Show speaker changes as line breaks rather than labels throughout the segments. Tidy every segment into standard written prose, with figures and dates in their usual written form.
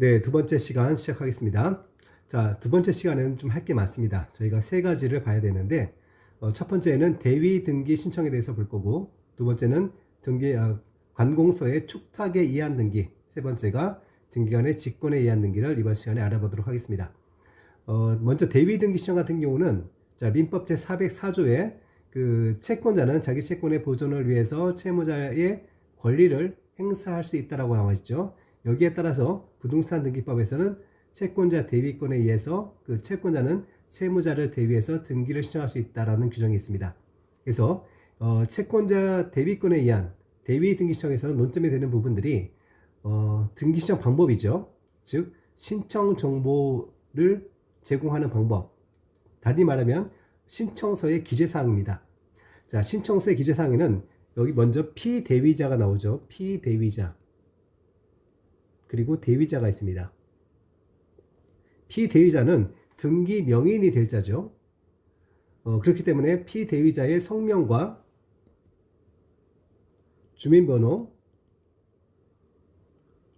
네, 두 번째 시간 시작하겠습니다. 자, 두 번째 시간에는 좀 할 게 많습니다. 저희가 세 가지를 봐야 되는데, 첫 번째는 대위 등기 신청에 대해서 볼 거고, 두 번째는 관공서의 촉탁에 의한 등기, 세 번째가 등기관의 직권에 의한 등기를 이번 시간에 알아보도록 하겠습니다. 먼저 대위 등기 신청 같은 경우는 자, 민법 제404조에 그 채권자는 자기 채권의 보존을 위해서 채무자의 권리를 행사할 수 있다라고 나와 있죠. 여기에 따라서 부동산 등기법에서는 채권자 대위권에 의해서 그 채권자는 채무자를 대위해서 등기를 신청할 수 있다라는 규정이 있습니다. 그래서 채권자 대위권에 의한 대위 등기 신청에서는 논점이 되는 부분들이 등기 신청 방법이죠. 즉 신청 정보를 제공하는 방법, 다시 말하면 신청서의 기재사항입니다. 자, 신청서의 기재사항에는 여기 먼저 피대위자가 나오죠. 피대위자. 그리고 대위자가 있습니다. 피대위자는 등기 명의인이 될 자죠. 그렇기 때문에 피대위자의 성명과 주민번호,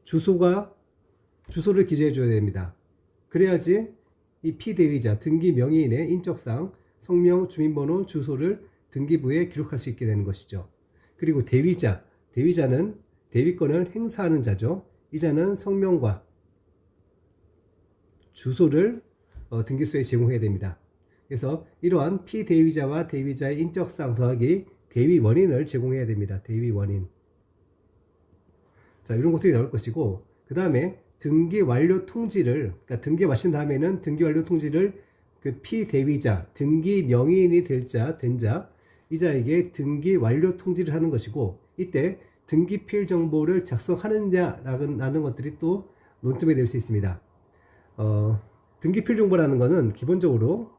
주소를 기재해 줘야 됩니다. 그래야지 이 피대위자, 등기 명의인의 인적사항, 성명, 주민번호, 주소를 등기부에 기록할 수 있게 되는 것이죠. 그리고 대위자는 대위권을 행사하는 자죠. 이 자는 성명과 주소를 등기소에 제공해야 됩니다. 그래서 이러한 피대위자와 대위자의 인적사항 더하기 대위 원인을 제공해야 됩니다. 대위 원인. 자, 이런 것들이 나올 것이고, 그 다음에 등기 완료 통지를, 그러니까 등기 마친 다음에는 등기 완료 통지를 그 피대위자, 등기 명의인이 된 자, 이 자에게 등기 완료 통지를 하는 것이고, 이때 등기필 정보를 작성하느냐라는 것들이 또 논점이 될 수 있습니다. 등기필 정보라는 것은 기본적으로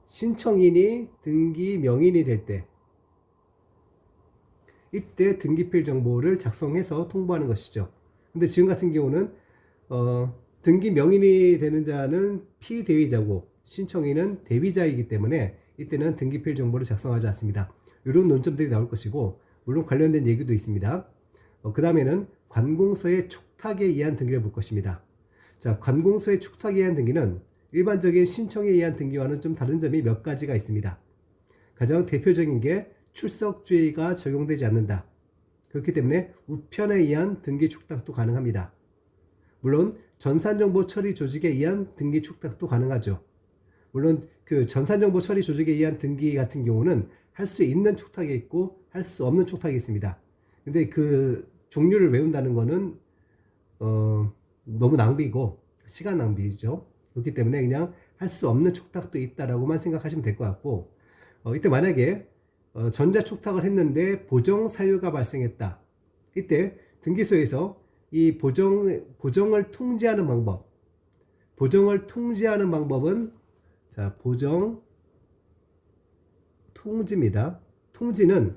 신청인이 등기 명인이 될 때, 이때 등기필 정보를 작성해서 통보하는 것이죠. 근데 지금 같은 경우는 등기 명인이 되는 자는 피대위자고 신청인은 대위자이기 때문에 이때는 등기필 정보를 작성하지 않습니다. 이런 논점들이 나올 것이고, 물론 관련된 얘기도 있습니다. 그 다음에는 관공서의 촉탁에 의한 등기를 볼 것입니다. 자, 관공서의 촉탁에 의한 등기는 일반적인 신청에 의한 등기와는 좀 다른 점이 몇 가지가 있습니다. 가장 대표적인 게 출석주의가 적용되지 않는다. 그렇기 때문에 우편에 의한 등기 촉탁도 가능합니다. 물론 전산정보 처리 조직에 의한 등기 촉탁도 가능하죠. 물론 그 전산정보 처리 조직에 의한 등기 같은 경우는 할 수 있는 촉탁이 있고 할 수 없는 촉탁이 있습니다. 근데 그 종류를 외운다는 거는 너무 낭비고 시간 낭비죠. 그렇기 때문에 그냥 할 수 없는 촉탁도 있다라고만 생각하시면 될 것 같고, 이때 만약에 전자촉탁을 했는데 보정 사유가 발생했다. 이때 등기소에서 이 보정을 통지하는 방법은 자, 보정 통지입니다. 통지는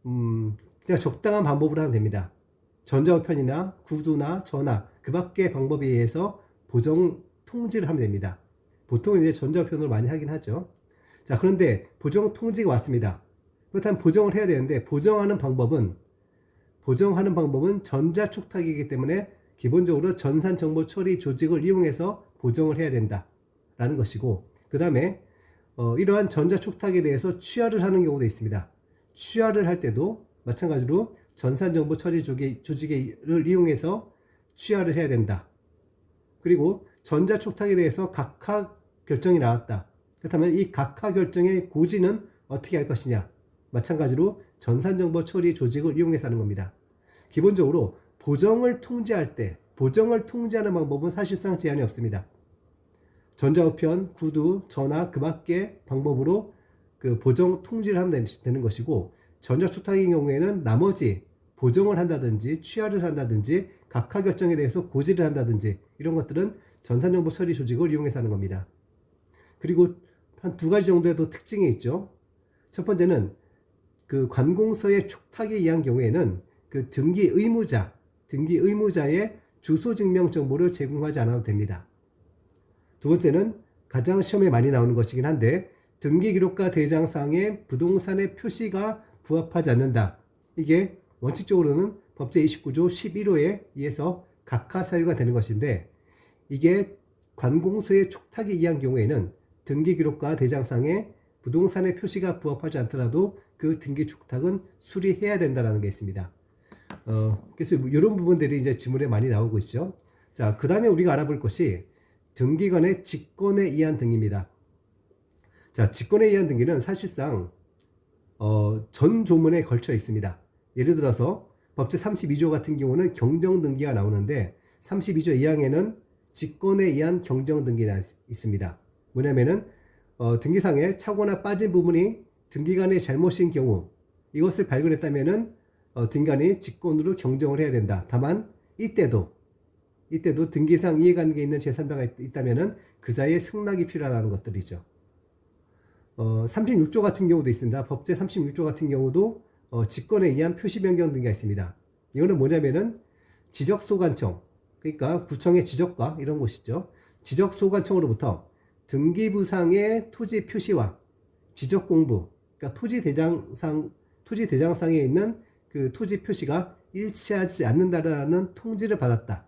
그냥 적당한 방법으로 하면 됩니다. 전자우편이나 구두나 전화 그 밖의 방법에 의해서 보정 통지를 하면 됩니다. 보통 이제 전자우편으로 많이 하긴 하죠. 자, 그런데 보정 통지가 왔습니다. 그렇다면 보정을 해야 되는데 보정하는 방법은 전자촉탁이기 때문에 기본적으로 전산정보 처리 조직을 이용해서 보정을 해야 된다라는 것이고, 그 다음에 이러한 전자촉탁에 대해서 취하를 하는 경우도 있습니다. 취하를 할 때도 마찬가지로 전산정보 처리 조직을 이용해서 취하를 해야 된다. 그리고 전자촉탁에 대해서 각하 결정이 나왔다. 그렇다면 이 각하 결정의 고지는 어떻게 할 것이냐? 마찬가지로 전산정보 처리 조직을 이용해서 하는 겁니다. 기본적으로 보정을 통지하는 방법은 사실상 제한이 없습니다. 전자우편, 구두, 전화 그 밖의 방법으로 그 보정 통지를 하면 되는 것이고, 전자촉탁의 경우에는 나머지 보정을 한다든지 취하를 한다든지 각하 결정에 대해서 고지를 한다든지 이런 것들은 전산정보 처리 조직을 이용해서 하는 겁니다. 그리고 한 두 가지 정도의 또 특징이 있죠. 첫 번째는 그 관공서의 촉탁에 의한 경우에는 그 등기 의무자의 주소 증명 정보를 제공하지 않아도 됩니다. 두 번째는 가장 시험에 많이 나오는 것이긴 한데, 등기기록과 대장상에 부동산의 표시가 부합하지 않는다. 이게 원칙적으로는 법제 29조 11호에 의해서 각하 사유가 되는 것인데 이게 관공서의 촉탁에 의한 경우에는 등기 기록과 대장상에 부동산의 표시가 부합하지 않더라도 그 등기 촉탁은 수리해야 된다는 게 있습니다. 그래서 이런 부분들이 이제 지문에 많이 나오고 있죠. 자, 그 다음에 우리가 알아볼 것이 등기관의 직권에 의한 등기입니다. 자, 직권에 의한 등기는 사실상 전 조문에 걸쳐 있습니다. 예를 들어서 법제 32조 같은 경우는 경정등기가 나오는데 32조 2항에는 직권에 의한 경정등기가 있습니다. 뭐냐면은 등기상에 차거나 빠진 부분이 등기관의 잘못인 경우 이것을 발견했다면은 등기관이 직권으로 경정을 해야 된다. 다만 이때도 등기상 이해관계에 있는 제3자가 있다면은 그자의 승낙이 필요하다는 것들이죠. 36조 같은 경우도 있습니다. 법제 36조 같은 경우도 직권에 의한 표시 변경 등기가 있습니다. 이거는 뭐냐면은 지적소관청, 그러니까 구청의 지적과 이런 곳이죠. 지적소관청으로부터 등기부상의 토지 표시와 지적공부, 그러니까 토지 대장상에 있는 그 토지 표시가 일치하지 않는다라는 통지를 받았다.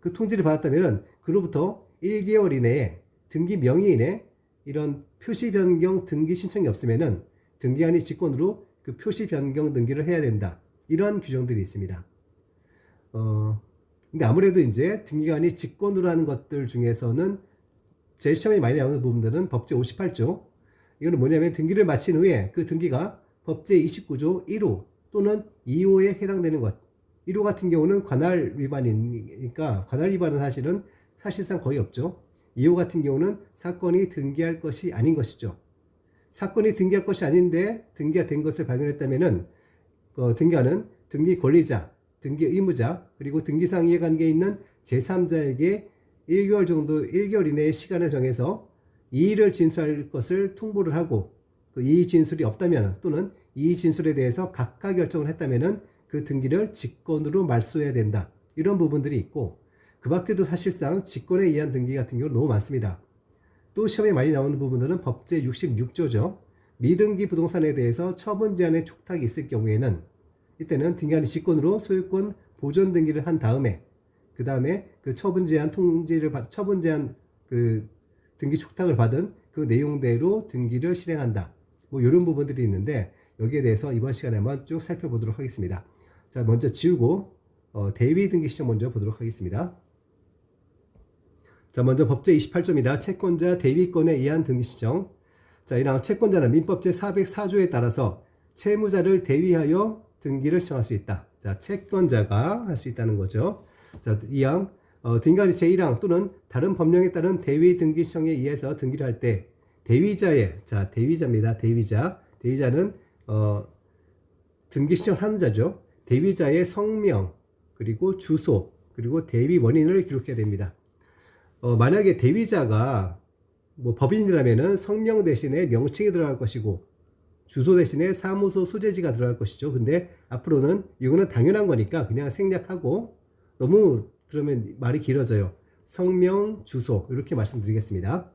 그 통지를 받았다면은 그로부터 1개월 이내에 등기 명의인의 이런 표시 변경 등기 신청이 없으면은 등기관이 직권으로 그 표시 변경 등기를 해야 된다. 이러한 규정들이 있습니다. 근데 아무래도 이제 등기관이 직권으로 하는 것들 중에서는 제일 시험에 많이 나오는 부분들은 법제 58조. 이거는 뭐냐면 등기를 마친 후에 그 등기가 법제 29조 1호 또는 2호에 해당되는 것. 1호 같은 경우는 관할 위반이니까 관할 위반은 사실상 거의 없죠. 2호 같은 경우는 사건이 등기할 것이 아닌 것이죠. 사건이 등기할 것이 아닌데 등기가 된 것을 발견했다면은 등기관은 등기 권리자, 등기 의무자, 그리고 등기상 이해관계에 있는 제3자에게 1개월 이내의 시간을 정해서 이의를 진술할 것을 통보를 하고 그 이의 진술이 없다면 또는 이의 진술에 대해서 각하 결정을 했다면은 그 등기를 직권으로 말소해야 된다. 이런 부분들이 있고 그 밖에도 사실상 직권에 의한 등기 같은 경우는 너무 많습니다. 또 시험에 많이 나오는 부분들은 법제 66조죠. 미등기 부동산에 대해서 처분 제한의 촉탁이 있을 경우에는 이때는 등기관이 직권으로 소유권 보존 등기를 한 다음에 그 다음에 그 처분 제한 그 등기 촉탁을 받은 그 내용대로 등기를 실행한다. 뭐 이런 부분들이 있는데 여기에 대해서 이번 시간에 한번 쭉 살펴보도록 하겠습니다. 자, 먼저 지우고 대위 등기 시점 먼저 보도록 하겠습니다. 자, 먼저 법제 28조입니다. 채권자 대위권에 의한 등기 시정. 자, 이랑 채권자는 민법제 404조에 따라서 채무자를 대위하여 등기를 시정할 수 있다. 자, 채권자가 할 수 있다는 거죠. 자, 2항 등기관이 제1항 또는 다른 법령에 따른 대위 등기 시정에 의해서 등기를 할 때 대위자의 대위자입니다. 대위자는 등기 시정을 하는 자죠. 대위자의 성명 그리고 주소 그리고 대위 원인을 기록해야 됩니다. 만약에 대위자가 뭐 법인이라면은 성명 대신에 명칭이 들어갈 것이고 주소 대신에 사무소 소재지가 들어갈 것이죠. 근데 앞으로는 이거는 당연한 거니까 그냥 생략하고 너무 그러면 말이 길어져요. 성명, 주소 이렇게 말씀드리겠습니다.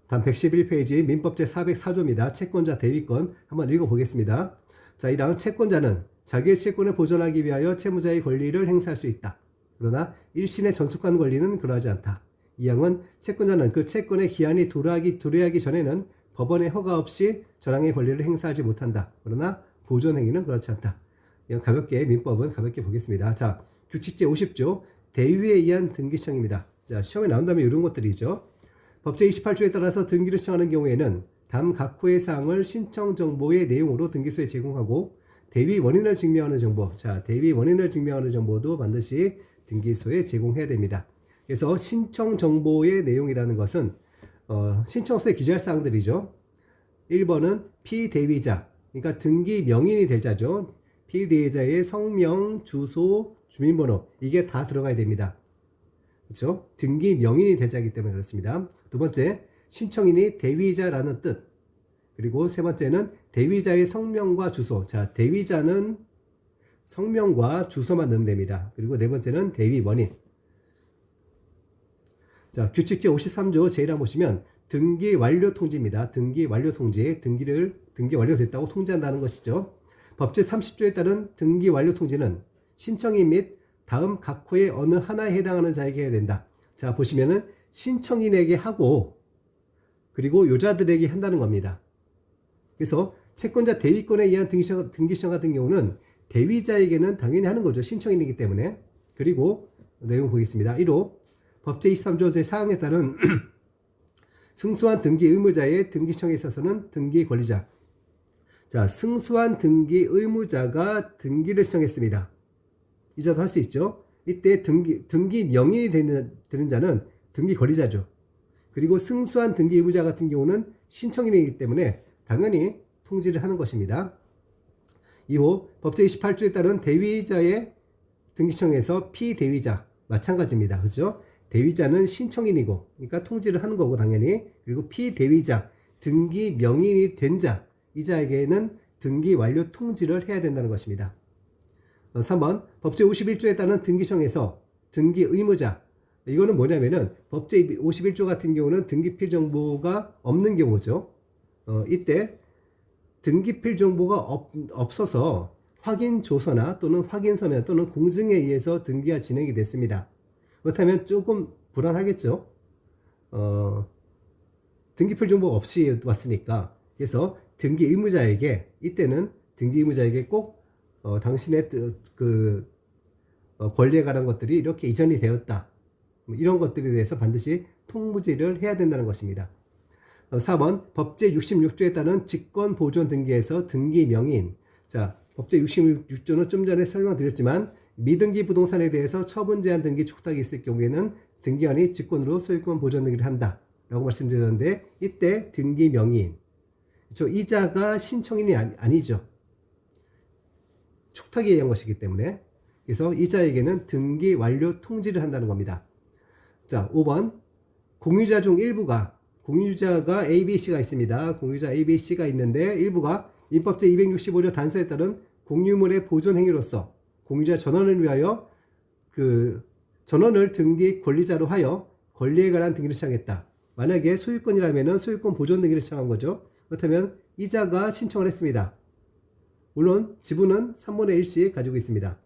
다음 111페이지 민법제 404조입니다. 채권자 대위권 한번 읽어보겠습니다. 자, 1항 채권자는 자기의 채권을 보존하기 위하여 채무자의 권리를 행사할 수 있다. 그러나 일신의 전속한 권리는 그러하지 않다. 2항은 채권자는 그 채권의 기한이 도래하기 전에는 법원의 허가 없이 전항의 권리를 행사하지 못한다. 그러나 보존 행위는 그렇지 않다. 이건 민법은 가볍게 보겠습니다. 자, 규칙 제50조 대위에 의한 등기 시정입니다. 자, 시험에 나온다면 이런 것들이죠. 법제 28조에 따라서 등기를 시정하는 경우에는 다음 각 호의 사항을 신청 정보의 내용으로 등기소에 제공하고 대위 원인을 증명하는 정보. 자, 대위 원인을 증명하는 정보도 반드시 등기소에 제공해야 됩니다. 그래서 신청 정보의 내용이라는 것은 신청서에 기재할 사항들이죠. 1번은 피대위자, 그러니까 등기 명인이 될 자죠. 피대위자의 성명, 주소, 주민번호 이게 다 들어가야 됩니다. 그렇죠? 등기 명인이 될 자이기 때문에 그렇습니다. 두 번째, 신청인이 대위자라는 뜻. 그리고 세 번째는 대위자의 성명과 주소. 자, 대위자는 성명과 주소만 넣으면 됩니다. 그리고 네 번째는 대위 원인. 자, 규칙 제53조 제1항 보시면 등기 완료 통지입니다. 등기 완료 통지. 등기 완료됐다고 통지한다는 것이죠. 법제 30조에 따른 등기 완료 통지는 신청인 및 다음 각 호의 어느 하나에 해당하는 자에게 해야 된다. 자, 보시면은 신청인에게 하고 그리고 요자들에게 한다는 겁니다. 그래서 채권자 대위권에 의한 등기시청 같은 경우는 대위자에게는 당연히 하는 거죠. 신청인이기 때문에. 그리고 내용 보겠습니다. 1호 법제 23조 제4항에 따른 승소한 등기 의무자의 등기시청에 있어서는 등기 권리자. 자, 승소한 등기 의무자가 등기를 시청했습니다. 이자도 할 수 있죠. 이때 등기 명의이 되는 자는 등기 권리자죠. 그리고 승소한 등기 의무자 같은 경우는 신청인이기 때문에 당연히 통지를 하는 것입니다. 2호 법제 28조에 따른 대위자의 등기시청에서 피대위자 마찬가지입니다. 그죠? 대위자는 신청인이고 그러니까 통지를 하는 거고 당연히. 그리고 피대위자 등기 명의인이 된 자 이 자에게는 등기 완료 통지를 해야 된다는 것입니다. 3번 법제 51조에 따른 등기시청에서 등기 의무자. 이거는 뭐냐면은 법제 51조 같은 경우는 등기필 정보가 없는 경우죠. 이때 등기필 정보가 없어서 확인 조서나 또는 확인 서면 또는 공증에 의해서 등기가 진행이 됐습니다. 그렇다면 조금 불안하겠죠. 등기필 정보 없이 왔으니까. 그래서 등기 의무자에게 이때는 등기 의무자에게 꼭 당신의 권리에 관한 것들이 이렇게 이전이 되었다. 이런 것들에 대해서 반드시 통지를 해야 된다는 것입니다. 4번 법제 66조에 따른 직권보존 등기에서 등기 명의인. 자, 법제 66조는 좀 전에 설명드렸지만 미등기 부동산에 대해서 처분 제한 등기 촉탁이 있을 경우에는 등기관이 직권으로 소유권 보존 등기를 한다 라고 말씀드렸는데 이때 등기 명의인. 이자가 신청인이 아니죠. 촉탁에 의한 것이기 때문에. 그래서 이자에게는 등기 완료 통지를 한다는 겁니다. 자, 5번 공유자 중 일부가 공유자가 A, B, C가 있습니다. 공유자 A, B, C가 있는데 일부가 민법제 265조 단서에 따른 공유물의 보존 행위로서 공유자 전원을 위하여 전원을 등기 권리자로 하여 권리에 관한 등기를 시작했다. 만약에 소유권이라면 소유권 보존 등기를 시작한 거죠. 그렇다면 이자가 신청을 했습니다. 물론 지분은 3분의 1씩 가지고 있습니다.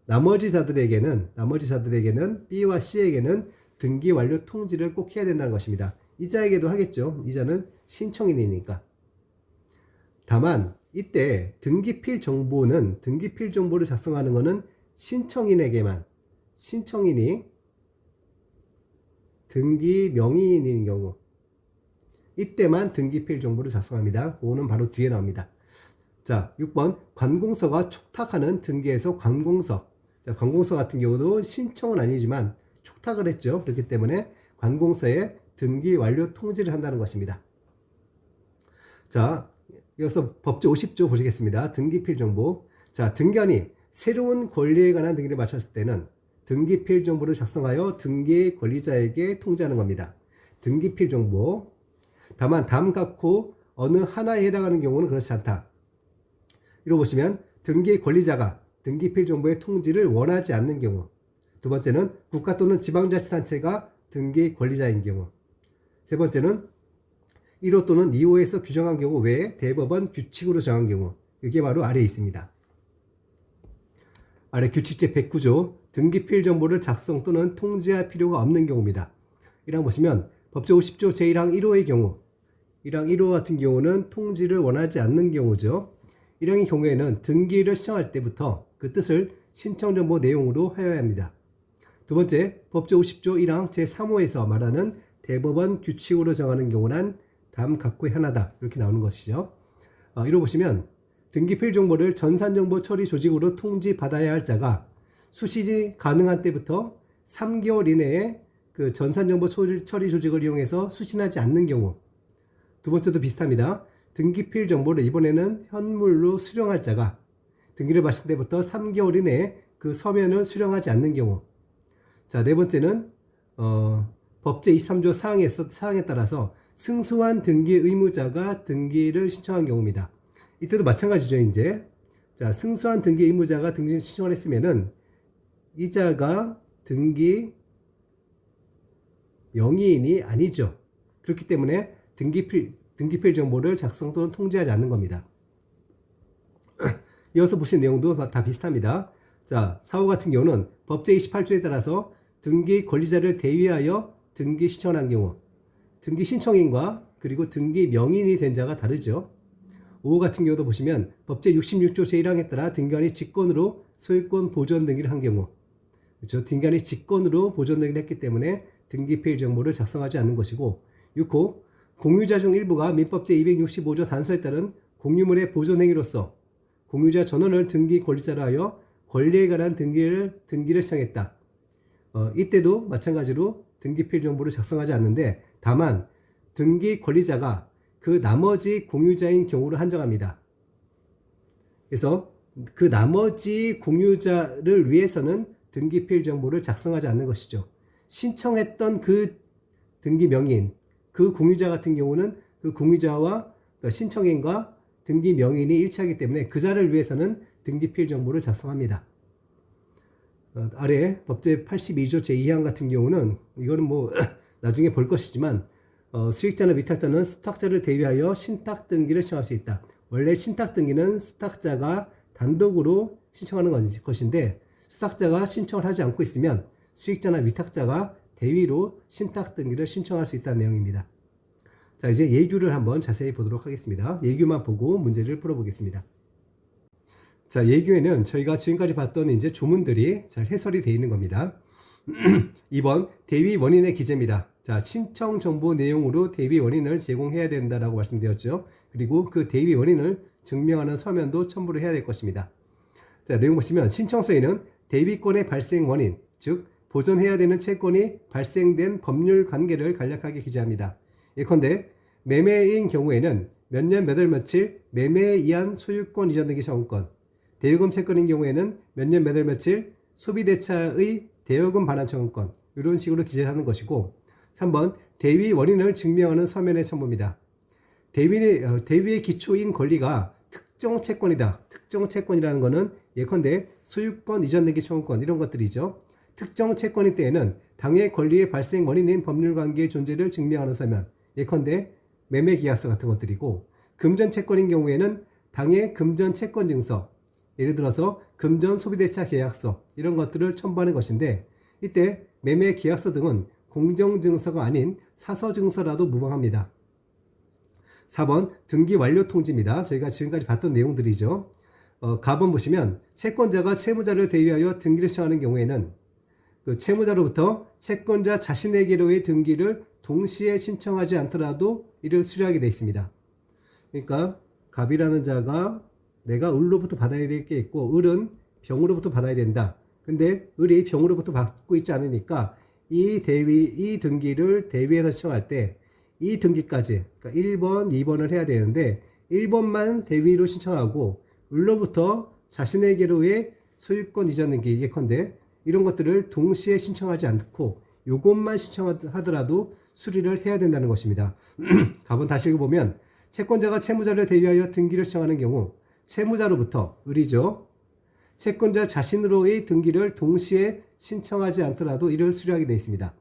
나머지 자들에게는 B와 C에게는 등기 완료 통지를 꼭 해야 된다는 것입니다. 이자에게도 하겠죠. 이자는 신청인이니까. 다만 이때 등기필 정보를 작성하는 것은 신청인에게만, 신청인이 등기 명의인인 경우 이때만 등기필 정보를 작성합니다. 그거는 바로 뒤에 나옵니다. 자, 6번 관공서가 촉탁하는 등기에서 관공서. 자, 관공서 같은 경우도 신청은 아니지만 촉탁을 했죠. 그렇기 때문에 관공서에 등기 완료 통지를 한다는 것입니다. 자, 이어서 법제 50조 보시겠습니다. 등기필 정보. 자, 등기관이 새로운 권리에 관한 등기를 마쳤을 때는 등기필 정보를 작성하여 등기 권리자에게 통지하는 겁니다. 등기필 정보. 다만 다음 각호 어느 하나에 해당하는 경우는 그렇지 않다. 이로 보시면 등기 권리자가 등기필 정보의 통지를 원하지 않는 경우. 두 번째는 국가 또는 지방자치단체가 등기 권리자인 경우. 세 번째는 1호 또는 2호에서 규정한 경우 외에 대법원 규칙으로 정한 경우. 이게 바로 아래에 있습니다. 아래 규칙 제109조 등기필 정보를 작성 또는 통지할 필요가 없는 경우입니다. 1항 보시면 법제 50조 제1항 1호의 경우 1항 1호 같은 경우는 통지를 원하지 않는 경우죠. 1항의 경우에는 등기를 시청할 때부터 그 뜻을 신청정보 내용으로 하여야 합니다. 두 번째, 법제 50조 1항 제3호에서 말하는 대법원 규칙으로 정하는 경우란 다음 각호의 하나다. 이렇게 나오는 것이죠. 이로 보시면 등기필 정보를 전산정보 처리 조직으로 통지받아야 할 자가 수신이 가능한 때부터 3개월 이내에 그 전산정보 처리 조직을 이용해서 수신하지 않는 경우. 두 번째도 비슷합니다. 등기필 정보를 이번에는 현물로 수령할 자가 등기를 마친 때부터 3개월 이내에 그 서면을 수령하지 않는 경우. 자, 네 번째는 법제 23조 사항에 따라서 승소한 등기 의무자가 등기를 신청한 경우입니다. 이때도 마찬가지죠, 이제. 자, 승소한 등기 의무자가 등기 신청을 했으면은 이자가 등기 명의인이 아니죠. 그렇기 때문에 등기필 정보를 작성 또는 통지하지 않는 겁니다. 이어서 보신 내용도 다 비슷합니다. 자, 4호 같은 경우는 법제 28조에 따라서 등기 권리자를 대위하여 등기 신청을 한 경우 등기 신청인과 그리고 등기 명인이 된 자가 다르죠. 5호 같은 경우도 보시면 법제 66조 제1항에 따라 등기관이 직권으로 소유권 보존 등기를 한 경우, 그렇죠? 등기관이 직권으로 보존 등기를 했기 때문에 등기필 정보를 작성하지 않는 것이고, 6호 공유자 중 일부가 민법제 265조 단서에 따른 공유물의 보존 행위로서 공유자 전원을 등기 권리자로 하여 권리에 관한 등기를 시행했다. 이때도 마찬가지로 등기필 정보를 작성하지 않는데, 다만 등기 권리자가 그 나머지 공유자인 경우를 한정합니다. 그래서 그 나머지 공유자를 위해서는 등기필 정보를 작성하지 않는 것이죠. 신청했던 그 등기 명인, 그 공유자 같은 경우는 그 공유자와 그러니까 신청인과 등기 명인이 일치하기 때문에 그 자를 위해서는 등기필 정보를 작성합니다. 아래 법제 82조 제2항 같은 경우는 이거는 뭐 나중에 볼 것이지만 수익자나 위탁자는 수탁자를 대위하여 신탁 등기를 신청할 수 있다. 원래 신탁 등기는 수탁자가 단독으로 신청하는 것인데 수탁자가 신청을 하지 않고 있으면 수익자나 위탁자가 대위로 신탁 등기를 신청할 수 있다는 내용입니다. 자, 이제 예규를 한번 자세히 보도록 하겠습니다. 예규만 보고 문제를 풀어보겠습니다. 자, 예규에는 저희가 지금까지 봤던 이제 조문들이 잘 해설이 되어 있는 겁니다. 2번 대위 원인의 기재입니다. 자, 신청 정보 내용으로 대위 원인을 제공해야 된다라고 말씀드렸죠. 그리고 그 대위 원인을 증명하는 서면도 첨부를 해야 될 것입니다. 자, 내용 보시면 신청서에는 대위권의 발생 원인, 즉 보존해야 되는 채권이 발생된 법률 관계를 간략하게 기재합니다. 예컨대 매매인 경우에는 몇 년 몇 월 며칠 매매에 의한 소유권 이전 등기 청구권, 대여금 채권인 경우에는 몇 년 몇 월 며칠 소비대차의 대여금 반환 청구권, 이런 식으로 기재를 하는 것이고, 3번 대위 원인을 증명하는 서면의 첨부입니다. 대위의 기초인 권리가 특정 채권이다. 특정 채권이라는 것은 예컨대 소유권 이전 등기 청구권 이런 것들이죠. 특정 채권일 때에는 당해 권리의 발생 원인인 법률관계의 존재를 증명하는 서면, 예컨대 매매계약서 같은 것들이고, 금전 채권인 경우에는 당해 금전 채권 증서, 예를 들어서 금전 소비대차 계약서 이런 것들을 첨부하는 것인데, 이때 매매계약서 등은 공정증서가 아닌 사서증서라도 무방합니다. 4번 등기 완료 통지입니다. 저희가 지금까지 봤던 내용들이죠. 가번 보시면 채권자가 채무자를 대위하여 등기를 신청하는 경우에는 그 채무자로부터 채권자 자신에게로의 등기를 동시에 신청하지 않더라도 이를 수리하게 되어 있습니다. 그러니까 갑이라는 자가 내가 을로부터 받아야 될 게 있고 을은 병으로부터 받아야 된다. 근데 을이 병으로부터 받고 있지 않으니까 이 등기를 대위에서 신청할 때 이 등기까지, 그러니까 1번, 2번을 해야 되는데 1번만 대위로 신청하고 을로부터 자신에게로의 소유권 이전 등기, 예컨대 이런 것들을 동시에 신청하지 않고 요것만 신청하더라도 수리를 해야 된다는 것입니다. 가본 다시 읽어보면 채권자가 채무자를 대위하여 등기를 신청하는 경우 채무자로부터 을이죠. 채권자 자신으로의 등기를 동시에 신청하지 않더라도 이를 수리하게 되어 있습니다.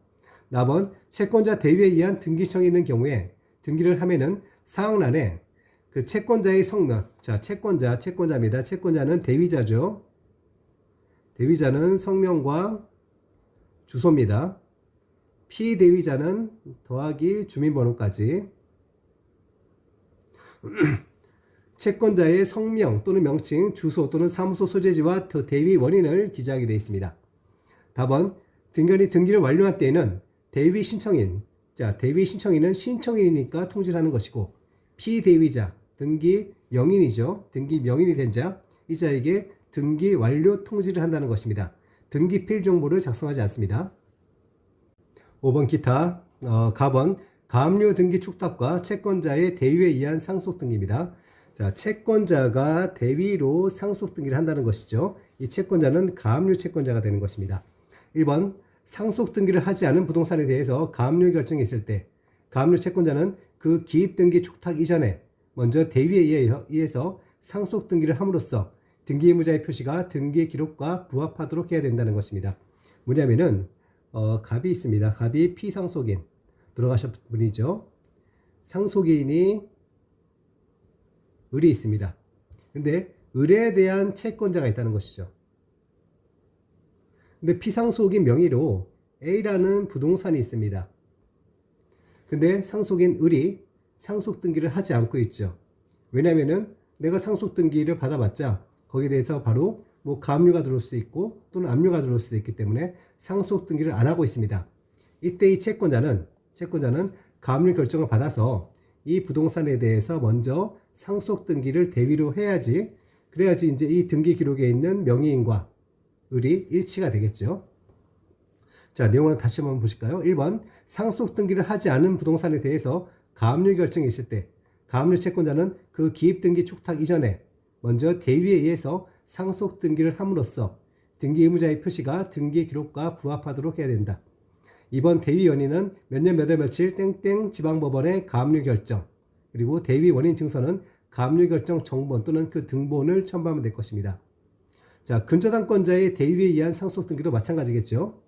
나번 채권자 대위에 의한 등기 신청이 있는 경우에 등기를 하면은 사항란에 그 채권자의 성명, 자 채권자입니다. 채권자는 대위자죠. 대위자는 성명과 주소입니다. 피대위자는 더하기 주민번호까지. 채권자의 성명 또는 명칭, 주소 또는 사무소 소재지와 대위 원인을 기재하게 되어 있습니다. 답은 등기를 완료한 때에는 대위 신청인, 자 대위 신청인은 신청인이니까 통지를 하는 것이고, 피대위자, 등기 명인이죠. 등기 명인이 된 자, 이 자에게 등기 완료 통지를 한다는 것입니다. 등기필 정보를 작성하지 않습니다. 5번 기타, 가번 가압류 등기 축탁과 채권자의 대위에 의한 상속 등기입니다. 자, 채권자가 대위로 상속 등기를 한다는 것이죠. 이 채권자는 가압류 채권자가 되는 것입니다. 1번 상속 등기를 하지 않은 부동산에 대해서 가압류 결정이 있을 때 가압류 채권자는 그 기입 등기 축탁 이전에 먼저 대위에 의해서 상속 등기를 함으로써 등기 의무자의 표시가 등기 기록과 부합하도록 해야 된다는 것입니다. 뭐냐면은 갑이 있습니다. 갑이 피상속인 돌아가신 분이죠. 상속인이 을이 있습니다. 근데 을에 대한 채권자가 있다는 것이죠. 근데 피상속인 명의로 A라는 부동산이 있습니다. 근데 상속인 을이 상속 등기를 하지 않고 있죠. 왜냐면은 내가 상속 등기를 받아봤자 거기에 대해서 바로 뭐 가압류가 들어올 수 있고 또는 압류가 들어올 수도 있기 때문에 상속 등기를 안 하고 있습니다. 이때 이 채권자는 가압류 결정을 받아서 이 부동산에 대해서 먼저 상속 등기를 대위로 해야지, 그래야지 이제 이 등기 기록에 있는 명의인과 을이 일치가 되겠죠. 자, 내용을 다시 한번 보실까요? 1번, 상속 등기를 하지 않은 부동산에 대해서 가압류 결정이 있을 때 가압류 채권자는 그 기입 등기 촉탁 이전에 먼저 대위에 의해서 상속 등기를 함으로써 등기 의무자의 표시가 등기 기록과 부합하도록 해야 된다. 2번, 대위 원인은 몇 년 몇 월 며칠 땡땡 지방법원의 가압류 결정, 그리고 대위 원인 증서는 가압류 결정 정본 또는 그 등본을 첨부하면 될 것입니다. 자, 근저당권자의 대위에 의한 상속 등기도 마찬가지겠죠.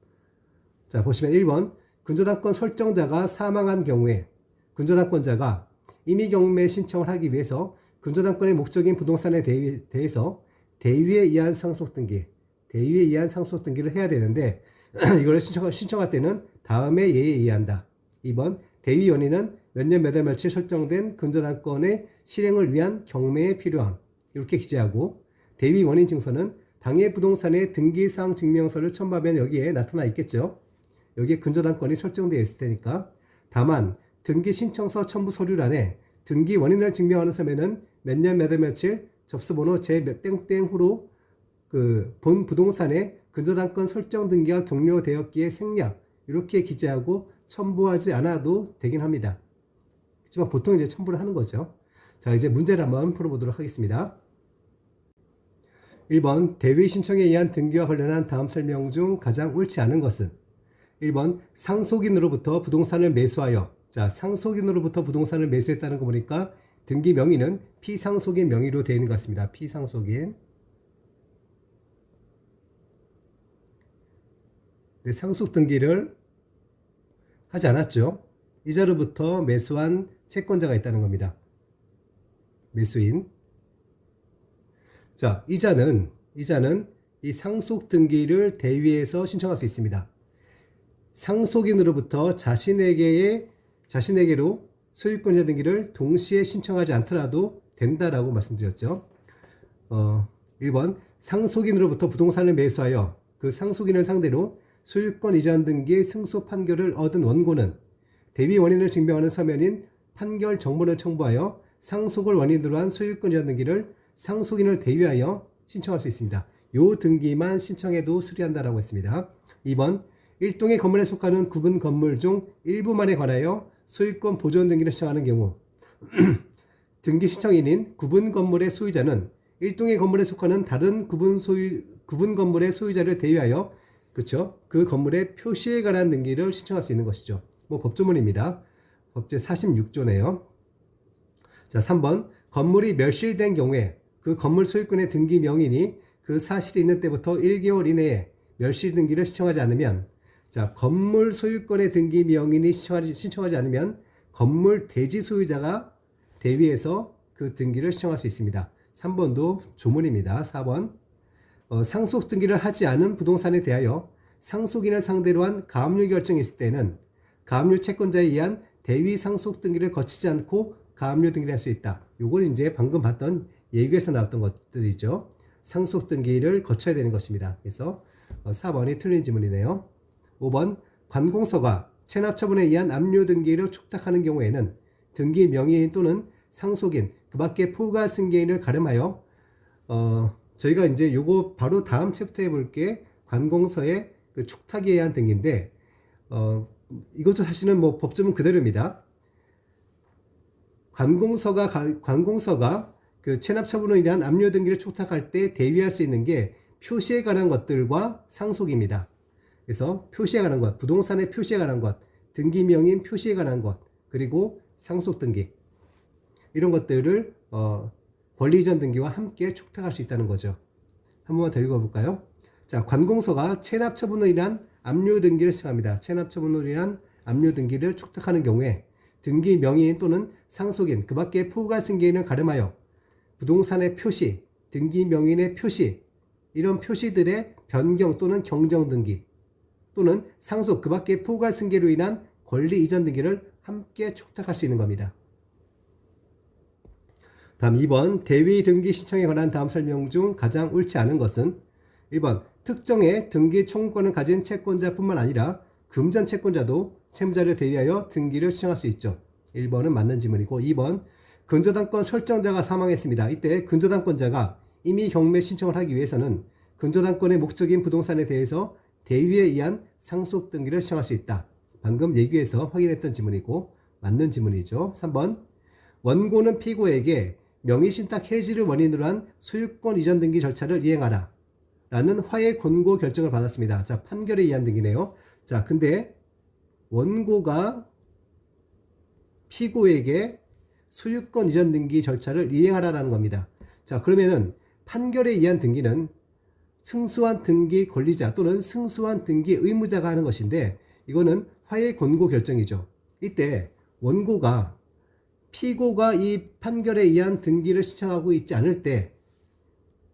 자, 보시면 1번, 근저당권 설정자가 사망한 경우에 근저당권자가 임의경매 신청을 하기 위해서 근저당권의 목적인 부동산에 대해서 대위에 의한 상속 등기를 해야 되는데 이걸 신청할 때는 다음의 예에 의한다. 2번, 대위 원인은 몇 년 몇 월 며칠 설정된 근저당권의 실행을 위한 경매에 필요함. 이렇게 기재하고, 대위 원인 증서는 당해 부동산의 등기사항 증명서를 첨부하면 여기에 나타나 있겠죠. 여기에 근저당권이 설정되어 있을 테니까. 다만 등기 신청서 첨부 서류란에 등기 원인을 증명하는 서면은 몇 년 몇 월 며칠 접수번호 제 몇 땡땡후로 그 본 부동산의 근저당권 설정 등기가 종료되었기에 생략, 이렇게 기재하고 첨부하지 않아도 되긴 합니다. 하지만 보통 이제 첨부를 하는 거죠. 자, 이제 문제를 한번 풀어보도록 하겠습니다. 1번, 대위 신청에 의한 등기와 관련한 다음 설명 중 가장 옳지 않은 것은? 1번, 상속인으로부터 부동산을 매수하여, 자, 상속인으로부터 부동산을 매수했다는 거 보니까 등기 명의는 피상속인 명의로 되어 있는 것 같습니다. 피상속인. 네, 상속 등기를 하지 않았죠. 이자로부터 매수한 채권자가 있다는 겁니다. 매수인. 자, 이자는 이 상속 등기를 대위에서 신청할 수 있습니다. 상속인으로부터 자신에게로 소유권자 등기를 동시에 신청하지 않더라도 된다라고 말씀드렸죠. 1번, 상속인으로부터 부동산을 매수하여 그 상속인을 상대로 소유권 이전 등기의 승소 판결을 얻은 원고는 대위 원인을 증명하는 서면인 판결 정보를 첨부하여 상속을 원인으로 한 소유권 이전 등기를 상속인을 대위하여 신청할 수 있습니다. 요 등기만 신청해도 수리한다라고 했습니다. 2번, 일동의 건물에 속하는 구분 건물 중 일부만에 관하여 소유권 보존 등기를 신청하는 경우 등기 신청인인 구분 건물의 소유자는 일동의 건물에 속하는 다른 구분 건물의 소유자를 대위하여 그 건물의 표시에 관한 등기를 신청할 수 있는 것이죠. 뭐 법조문입니다. 법제 46조네요. 자, 3번, 건물이 멸실된 경우에 그 건물 소유권의 등기 명인이 그 사실이 있는 때부터 1개월 이내에 멸실 등기를 신청하지 않으면, 자, 건물 소유권의 등기 명인이 신청하지 않으면 건물 대지 소유자가 대위해서 그 등기를 신청할 수 있습니다. 3번도 조문입니다. 4번, 상속 등기를 하지 않은 부동산에 대하여 상속인을 상대로 한 가압류 결정이 있을 때는 가압류 채권자에 의한 대위 상속 등기를 거치지 않고 가압류 등기를 할 수 있다. 요건 이제 방금 봤던 예규에서 나왔던 것들이죠. 상속 등기를 거쳐야 되는 것입니다. 그래서 4번이 틀린 지문이네요. 5번, 관공서가 체납 처분에 의한 압류 등기를 촉탁하는 경우에는 등기 명의인 또는 상속인, 그 밖에 포괄 승계인을 가름하여 저희가 이제 요거 바로 다음 챕터에 볼게 관공서의 그 촉탁에 의한 등기인데 이것도 사실은 뭐 법조문 그대로입니다. 관공서가 그 체납 처분으로 인한 압류 등기를 촉탁할 때 대위할 수 있는 게 표시에 관한 것들과 상속입니다. 그래서 표시에 관한 것, 부동산의 표시에 관한 것, 등기 명인 표시에 관한 것, 그리고 상속 등기, 이런 것들을 권리 이전 등기와 함께 촉탁할 수 있다는 거죠. 한 번만 더 읽어볼까요? 자, 관공서가 체납 처분으로 인한 압류 등기를 신청합니다. 체납 처분으로 인한 압류 등기를 촉탁하는 경우에 등기 명의인 또는 상속인, 그 밖에 포괄 승계인을 가름하여 부동산의 표시, 등기 명인의 표시, 이런 표시들의 변경 또는 경정 등기 또는 상속 그 밖의 포괄 승계로 인한 권리 이전 등기를 함께 촉탁할 수 있는 겁니다. 다음 2번 대위 등기 신청에 관한 다음 설명 중 가장 옳지 않은 것은 1번 특정의 등기 청구권을 가진 채권자뿐만 아니라 금전 채권자도 채무자를 대위하여 등기를 신청할 수 있죠. 1번은 맞는 지문이고 2번 근저당권 설정자가 사망했습니다. 이때 근저당권자가 이미 경매 신청을 하기 위해서는 근저당권의 목적인 부동산에 대해서 대위에 의한 상속 등기를 신청할 수 있다. 방금 예규에서 확인했던 지문이고 맞는 지문이죠. 3번 원고는 피고에게 명의신탁 해지를 원인으로 한 소유권 이전 등기 절차를 이행하라 라는 화해 권고 결정을 받았습니다. 자, 판결에 의한 등기네요. 자, 근데 원고가 피고에게 소유권 이전 등기 절차를 이행하라는 겁니다. 자, 그러면은 판결에 의한 등기는 승소한 등기 권리자 또는 승소한 등기 의무자가 하는 것인데 이거는 화해 권고 결정이죠. 이때 원고가 피고가 이 판결에 의한 등기를 신청하고 있지 않을 때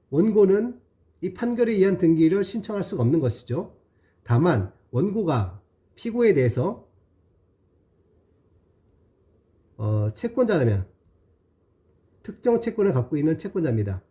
원고는 이 판결에 의한 등기를 신청할 수가 없는 것이죠. 다만 원고가 피고에 대해서 채권자라면 특정 채권을 갖고 있는 채권자입니다.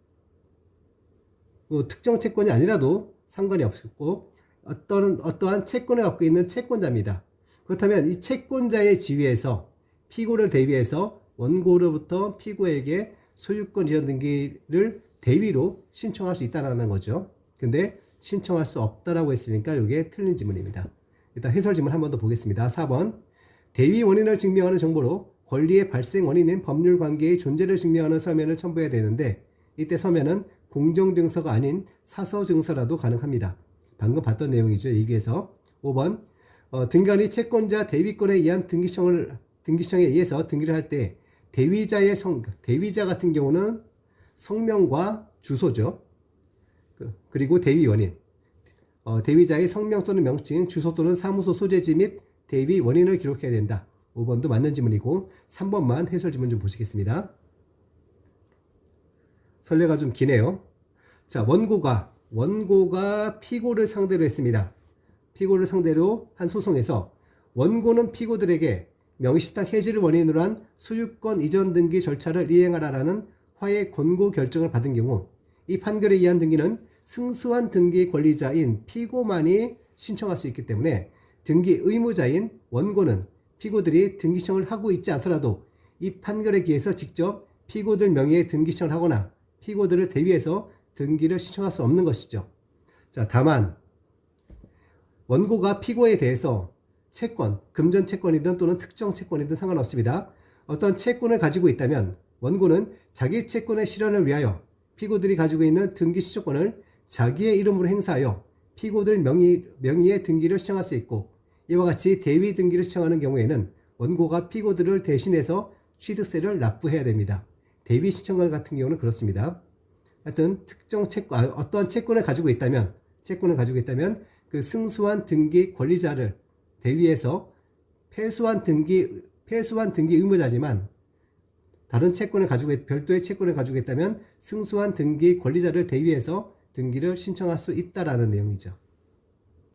특정 채권이 아니라도 상관이 없고 어떠한 채권을 갖고 있는 채권자입니다. 그렇다면 이 채권자의 지위에서 피고를 대위해서 원고로부터 피고에게 소유권 이전 등기를 대위로 신청할 수 있다는 거죠. 근데 신청할 수 없다라고 했으니까 이게 틀린 지문입니다. 일단 해설 지문 한 번 더 보겠습니다. 4번 대위 원인을 증명하는 정보로 권리의 발생 원인인 법률 관계의 존재를 증명하는 서면을 첨부해야 되는데 이때 서면은 공정증서가 아닌 사서증서라도 가능합니다. 방금 봤던 내용이죠. 얘기해서 5번 등기관이 채권자 대위권에 의한 등기청에 의해서 등기를 할 때 대위자 같은 경우는 성명과 주소죠. 그리고 대위 원인 대위자의 성명 또는 명칭, 주소 또는 사무소 소재지 및 대위 원인을 기록해야 된다. 5번도 맞는 지문이고 3번만 해설 지문 좀 보시겠습니다. 선례가 좀 기네요. 자, 원고가 피고를 상대로 했습니다. 피고를 상대로 한 소송에서 원고는 피고들에게 명의신탁 해지를 원인으로 한 소유권 이전 등기 절차를 이행하라라는 화해 권고 결정을 받은 경우 이 판결에 의한 등기는 승소한 등기 권리자인 피고만이 신청할 수 있기 때문에 등기 의무자인 원고는 피고들이 등기 신청을 하고 있지 않더라도 이 판결에 기해서 직접 피고들 명의의 등기 신청을 하거나 피고들을 대위해서 등기를 신청할 수 없는 것이죠. 자, 다만 원고가 피고에 대해서 채권, 금전 채권이든 또는 특정 채권이든 상관없습니다. 어떤 채권을 가지고 있다면 원고는 자기 채권의 실현을 위하여 피고들이 가지고 있는 등기 시초권을 자기의 이름으로 행사하여 피고들 명의의 등기를 신청할 수 있고 이와 같이 대위 등기를 신청하는 경우에는 원고가 피고들을 대신해서 취득세를 납부해야 됩니다. 대위 신청권 같은 경우는 그렇습니다. 하여튼 특정 채권, 어떠한 채권을 가지고 있다면 그 승소한 등기 권리자를 대위해서 패소한 등기 의무자지만 다른 채권을 별도의 채권을 가지고 있다면 승소한 등기 권리자를 대위해서 등기를 신청할 수 있다라는 내용이죠.